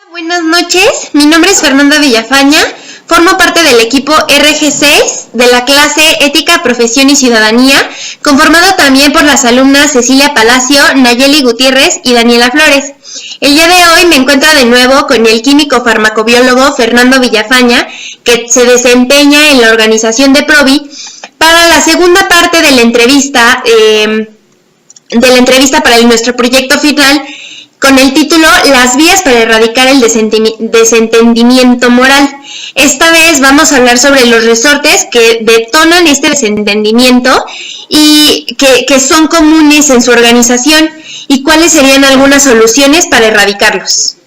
Buenas noches, mi nombre es Fernanda Villafaña, formo parte del equipo RG6 de la clase Ética, Profesión y Ciudadanía, conformado también por las alumnas Cecilia Palacio, Nayeli Gutiérrez y Daniela Flores. El día de hoy me encuentro de nuevo con el químico farmacobiólogo Fernando Villafaña, que se desempeña en la organización de PROVI, para la segunda parte de la entrevista para nuestro proyecto final, con el título Las vías para erradicar el desentendimiento moral. Esta vez vamos a hablar sobre los resortes que detonan este desentendimiento y que son comunes en su organización y cuáles serían algunas soluciones para erradicarlos.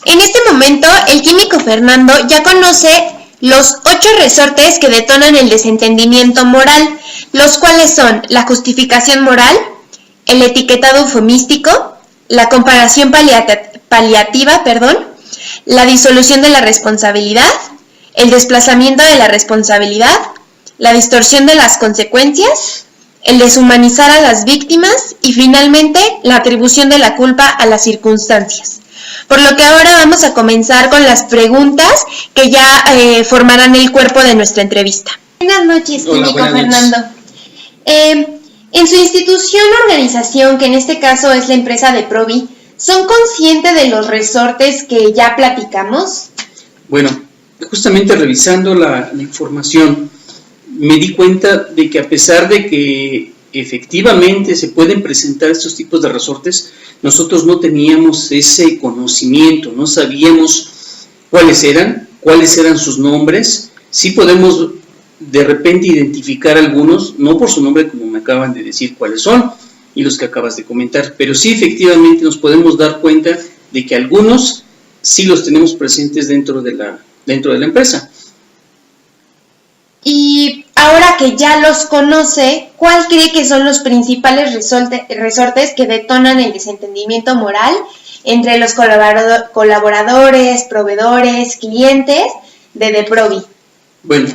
En este momento, el químico Fernando ya conoce los 8 resortes que detonan el desentendimiento moral, los cuales son la justificación moral, el etiquetado eufemístico, la comparación paliativa, la disolución de la responsabilidad, el desplazamiento de la responsabilidad, la distorsión de las consecuencias, el deshumanizar a las víctimas y finalmente la atribución de la culpa a las circunstancias. Por lo que ahora vamos a comenzar con las preguntas que ya formarán el cuerpo de nuestra entrevista. Buenas noches, químico Fernando. En su institución o organización, que en este caso es la empresa de PROVI, ¿son conscientes de los resortes que ya platicamos? Bueno, justamente revisando la información, me di cuenta de que a pesar de que efectivamente se pueden presentar estos tipos de resortes, nosotros no teníamos ese conocimiento, no sabíamos cuáles eran sus nombres. Sí podemos de repente identificar algunos, no por su nombre como me acaban de decir cuáles son y los que acabas de comentar, pero sí efectivamente nos podemos dar cuenta de que algunos sí los tenemos presentes dentro de la empresa. Y ahora que ya los conoce, ¿cuál cree que son los principales resortes que detonan el desentendimiento moral entre los colaboradores, proveedores, clientes de PROVI? Bueno,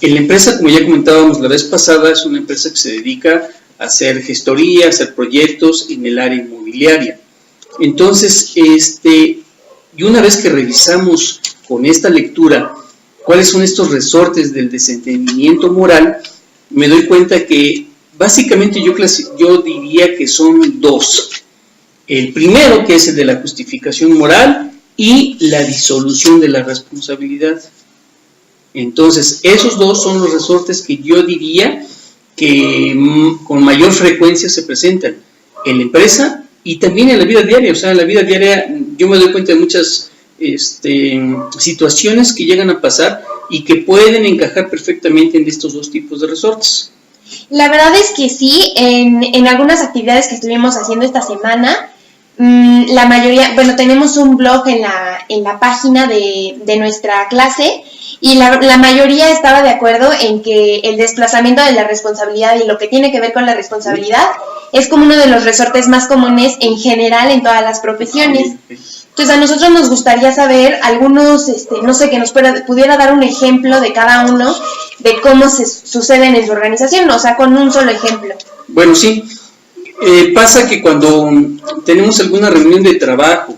en la empresa, como ya comentábamos la vez pasada, es una empresa que se dedica a hacer gestoría, a hacer proyectos en el área inmobiliaria. Entonces, y una vez que revisamos con esta lectura cuáles son estos resortes del desentendimiento moral, me doy cuenta que básicamente yo diría que son 2. El primero, que es el de la justificación moral, y la disolución de la responsabilidad. Entonces, esos 2 son los resortes que yo diría que con mayor frecuencia se presentan en la empresa y también en la vida diaria. O sea, en la vida diaria yo me doy cuenta de muchas situaciones que llegan a pasar y que pueden encajar perfectamente en estos 2 tipos de resortes. La verdad es que sí, en algunas actividades que estuvimos haciendo esta semana, la mayoría, tenemos un blog en la página de nuestra clase y la mayoría estaba de acuerdo en que el desplazamiento de la responsabilidad y lo que tiene que ver con la responsabilidad es como uno de los resortes más comunes en general en todas las profesiones. Entonces a nosotros nos gustaría saber algunos, no sé, que nos pudiera dar un ejemplo de cada uno de cómo se suceden en su organización, o sea, con un solo ejemplo. Bueno, sí. Pasa que cuando tenemos alguna reunión de trabajo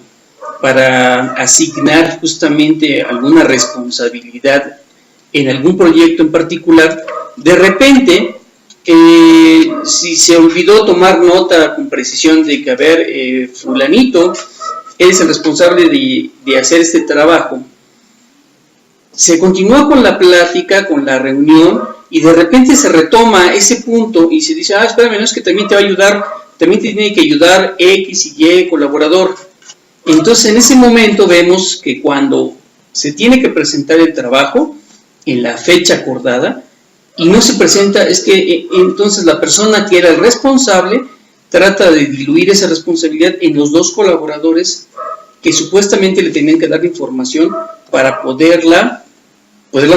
para asignar justamente alguna responsabilidad en algún proyecto en particular, de repente, si se olvidó tomar nota con precisión de que, a ver, fulanito, eres el responsable de hacer este trabajo, se continúa con la plática, con la reunión, y de repente se retoma ese punto y se dice, espérame, no, es que también te va a ayudar, también te tiene que ayudar X y Y colaborador. Entonces en ese momento vemos que cuando se tiene que presentar el trabajo en la fecha acordada y no se presenta, es que entonces la persona que era el responsable trata de diluir esa responsabilidad en los 2 colaboradores que supuestamente le tenían que dar información para poderla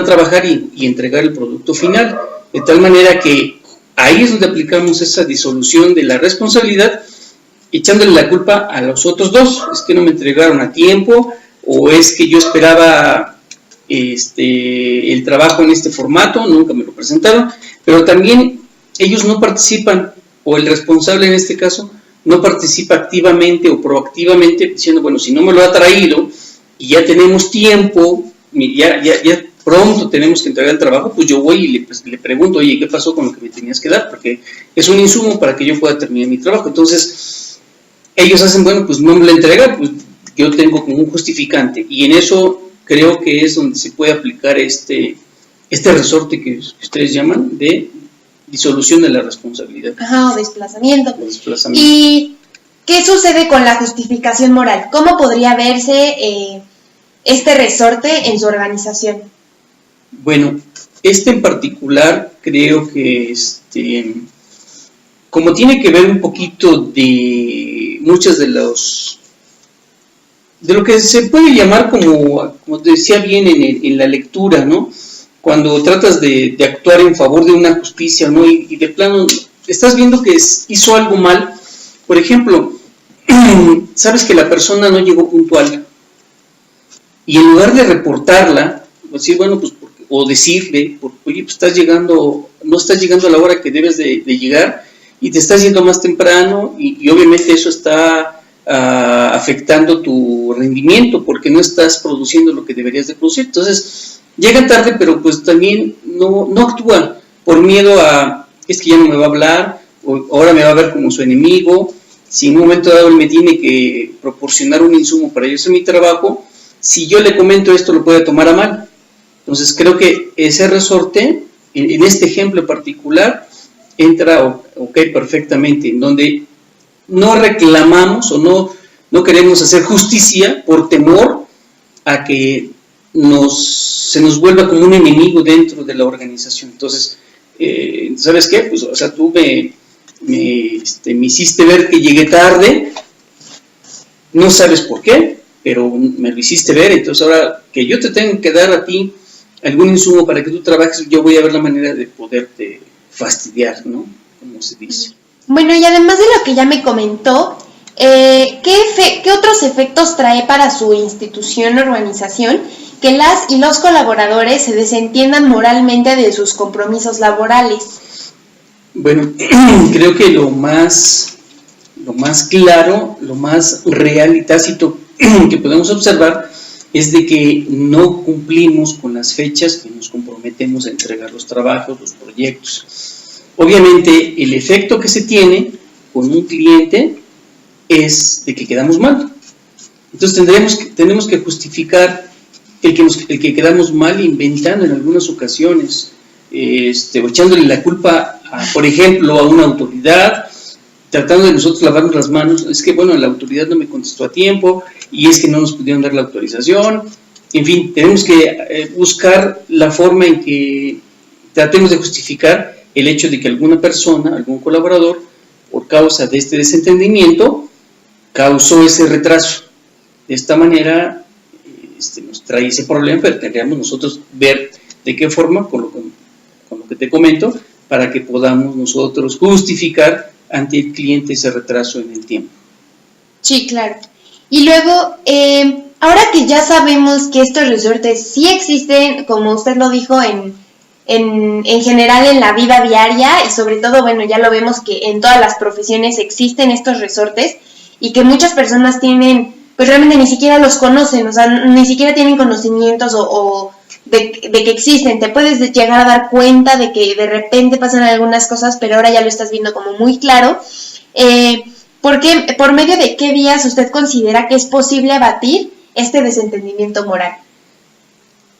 trabajar y entregar el producto final, de tal manera que ahí es donde aplicamos esa disolución de la responsabilidad, echándole la culpa a los otros 2, es que no me entregaron a tiempo, o es que yo esperaba el trabajo en este formato, nunca me lo presentaron, pero también ellos no participan, o el responsable en este caso, no participa activamente o proactivamente diciendo, bueno, si no me lo ha traído y ya tenemos tiempo, ya pronto tenemos que entregar el trabajo, pues yo voy y le pregunto, oye, ¿qué pasó con lo que me tenías que dar? Porque es un insumo para que yo pueda terminar mi trabajo. Entonces, ellos hacen, bueno, pues no me lo entrega, pues yo tengo como un justificante. Y en eso creo que es donde se puede aplicar este resorte que ustedes llaman de disolución de la responsabilidad. Ajá, o desplazamiento. ¿Y qué sucede con la justificación moral? ¿Cómo podría verse este resorte en su organización? Bueno, en particular creo que como tiene que ver un poquito de muchas de lo que se puede llamar como decía bien en la lectura, ¿no? Cuando tratas de actuar en favor de una justicia, ¿no? Y de plano estás viendo que hizo algo mal. Por ejemplo, sabes que la persona no llegó puntual y en lugar de reportarla, decir, bueno, pues, o decirle, oye, pues no estás llegando a la hora que debes de llegar y te estás yendo más temprano y obviamente eso está afectando tu rendimiento porque no estás produciendo lo que deberías de producir. Entonces, llegan tarde, pero pues también no actúan por miedo es que ya no me va a hablar, o ahora me va a ver como su enemigo. Si en un momento dado él me tiene que proporcionar un insumo para yo hacer mi trabajo, si yo le comento esto lo puede tomar a mal. Entonces creo que ese resorte, en este ejemplo particular, entra perfectamente, en donde no reclamamos o no queremos hacer justicia por temor a que se nos vuelva como un enemigo dentro de la organización. Entonces, ¿sabes qué? Pues, o sea, tú me hiciste ver que llegué tarde, no sabes por qué, pero me lo hiciste ver, entonces ahora que yo te tengo que dar a ti algún insumo para que tú trabajes, yo voy a ver la manera de poderte fastidiar, ¿no? Como se dice. Bueno, y además de lo que ya me comentó, ¿qué otros efectos trae para su institución o organización que las y los colaboradores se desentiendan moralmente de sus compromisos laborales? Bueno, creo que lo más claro, lo más real y tácito que podemos observar es de que no cumplimos con las fechas que nos comprometemos a entregar los trabajos, los proyectos. Obviamente, el efecto que se tiene con un cliente es de que quedamos mal. Entonces tenemos que justificar el que quedamos mal inventando en algunas ocasiones, o echándole la culpa, por ejemplo, a una autoridad, tratando de nosotros lavarnos las manos. Es que, bueno, la autoridad no me contestó a tiempo y es que no nos pudieron dar la autorización. En fin, tenemos que buscar la forma en que tratemos de justificar el hecho de que alguna persona, algún colaborador, por causa de este desentendimiento, causó ese retraso. De esta manera nos trae ese problema, pero tendríamos nosotros ver de qué forma, con lo que te comento, para que podamos nosotros justificar ante el cliente ese retraso en el tiempo. Sí, claro. Y luego, ahora que ya sabemos que estos resortes sí existen, como usted lo dijo, en general en la vida diaria, y sobre todo, bueno, ya lo vemos que en todas las profesiones existen estos resortes y que muchas personas tienen, pues realmente ni siquiera los conocen, o sea, ni siquiera tienen conocimientos de que existen. Te puedes llegar a dar cuenta de que de repente pasan algunas cosas, pero ahora ya lo estás viendo como muy claro. ¿Por medio de qué vías usted considera que es posible abatir este desentendimiento moral?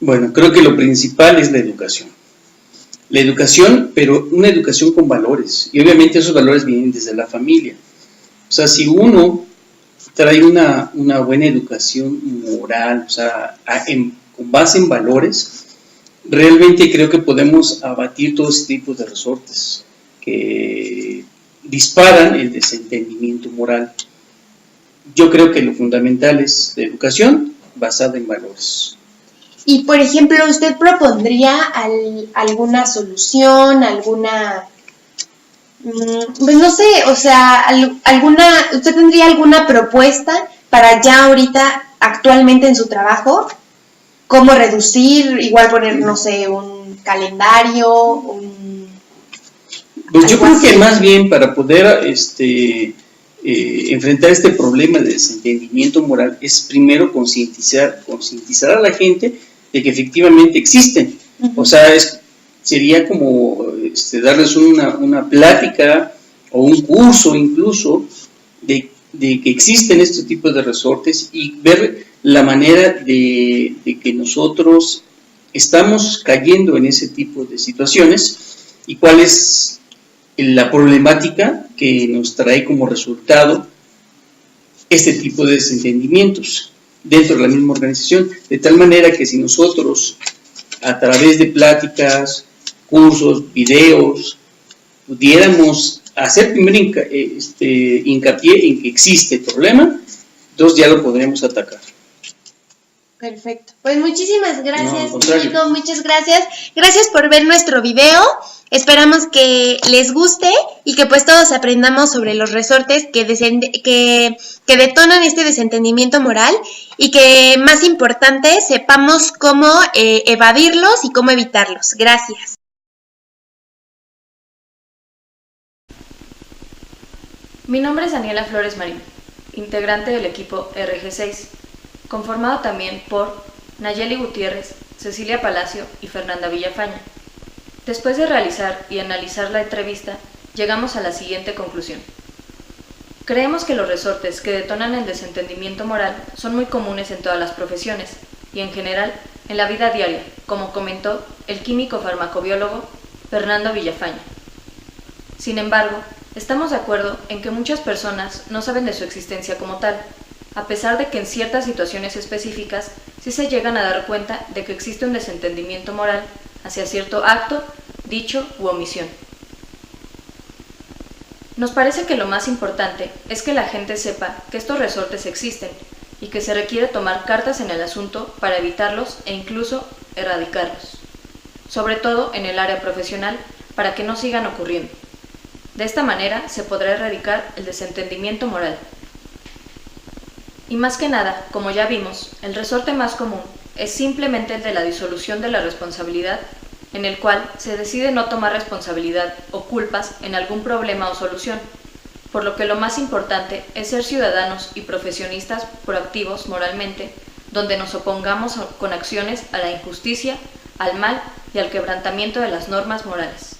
Bueno, creo que lo principal es la educación. La educación, pero una educación con valores. Y obviamente esos valores vienen desde la familia. O sea, si uno trae una buena educación moral, o sea, con base en valores, realmente creo que podemos abatir todos este tipos de resortes que disparan el desentendimiento moral. Yo creo que lo fundamental es la educación basada en valores. Y, por ejemplo, ¿usted propondría alguna solución, pues no sé, o sea, usted tendría alguna propuesta para ya ahorita, actualmente en su trabajo? ¿Cómo reducir? Igual poner, no sé, un calendario, Pues yo creo que más bien para poder enfrentar este problema de desentendimiento moral es primero concientizar a la gente de que efectivamente existen. O sea, sería como darles una plática o un curso incluso de que existen este tipo de resortes y ver la manera de que nosotros estamos cayendo en ese tipo de situaciones y cuál es la problemática que nos trae como resultado este tipo de desentendimientos dentro de la misma organización, de tal manera que si nosotros a través de pláticas, cursos, videos, pudiéramos hacer primero hincapié en que existe el problema, entonces ya lo podremos atacar. Perfecto. Pues muchísimas gracias, Químico, muchas gracias. Gracias por ver nuestro video. Esperamos que les guste y que pues todos aprendamos sobre los resortes que detonan este desentendimiento moral y que, más importante, sepamos cómo evadirlos y cómo evitarlos. Gracias. Mi nombre es Daniela Flores Marín, integrante del equipo RG6, conformado también por Nayeli Gutiérrez, Cecilia Palacio y Fernanda Villafaña. Después de realizar y analizar la entrevista, llegamos a la siguiente conclusión. Creemos que los resortes que detonan el desentendimiento moral son muy comunes en todas las profesiones y en general en la vida diaria, como comentó el químico farmacobiólogo Fernando Villafaña. Sin embargo, estamos de acuerdo en que muchas personas no saben de su existencia como tal, a pesar de que en ciertas situaciones específicas sí se llegan a dar cuenta de que existe un desentendimiento moral hacia cierto acto, dicho u omisión. Nos parece que lo más importante es que la gente sepa que estos resortes existen y que se requiere tomar cartas en el asunto para evitarlos e incluso erradicarlos, sobre todo en el área profesional para que no sigan ocurriendo. De esta manera se podrá erradicar el desentendimiento moral. Y más que nada, como ya vimos, el resorte más común es simplemente el de la disolución de la responsabilidad, en el cual se decide no tomar responsabilidad o culpas en algún problema o solución, por lo que lo más importante es ser ciudadanos y profesionistas proactivos moralmente, donde nos opongamos con acciones a la injusticia, al mal y al quebrantamiento de las normas morales.